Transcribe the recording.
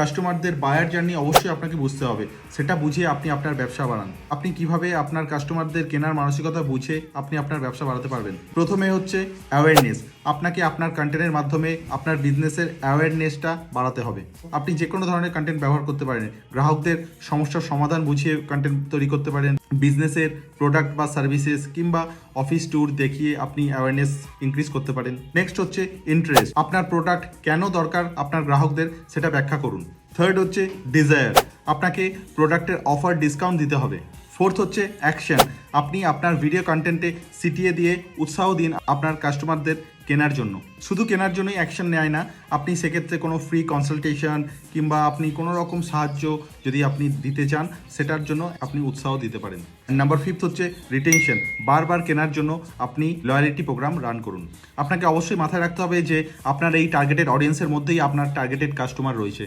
কাস্টমারদের buyer journey অবশ্যই আপনাকে বুঝতে হবে, সেটা বুঝে আপনি আপনার ব্যবসা বাড়ান। আপনি কিভাবে আপনার কাস্টমারদের কেনার মানসিকতা বুঝে আপনি আপনার ব্যবসা বাড়াতে পারবেন? প্রথমে হচ্ছে অ্যাওয়ারনেস। আপনাকে আপনার কন্টেন্টের মাধ্যমে আপনার বিজনেসের অ্যাওয়ারনেসটা বাড়াতে হবে। আপনি যে কোনো ধরনের কন্টেন্ট ব্যবহার করতে পারেন, গ্রাহকদের সমস্যার সমাধান বুঝিয়ে কন্টেন্ট তৈরি করতে পারেন, বিজনেসের প্রোডাক্ট বা সার্ভিসেস কিংবা অফিস ট্যুর দেখিয়ে আপনি অ্যাওয়ারনেস ইনক্রিজ করতে পারেন। নেক্সট হচ্ছে ইন্টারেস্ট। আপনার প্রোডাক্ট কেন দরকার আপনার গ্রাহকদের সেটা ব্যাখ্যা করুন। থার্ড হচ্ছে ডিজায়ার। আপনাকে প্রোডাক্টের অফার ডিসকাউন্ট দিতে হবে। ফোর্থ হচ্ছে অ্যাকশন। আপনি আপনার ভিডিও কন্টেন্টে সিটিয়ে দিয়ে উৎসাহ দিন আপনার কাস্টমারদের কেনার জন্য। শুধু কেনার জন্যই অ্যাকশন নেয় না, আপনি সেক্ষেত্রে কোনো ফ্রি কনসালটেশন কিংবা আপনি কোনো রকম সাহায্য যদি আপনি দিতে চান সেটার জন্য আপনি উৎসাহ দিতে পারেন। নাম্বার ফিফথ হচ্ছে রিটেনশন। বারবার কেনার জন্য আপনি লয়ালিটি প্রোগ্রাম রান করুন। আপনাকে অবশ্যই মাথায় রাখতে হবে যে আপনার এই টার্গেটেড অডিয়েন্সের মধ্যেই আপনার টার্গেটেড কাস্টমার রয়েছে।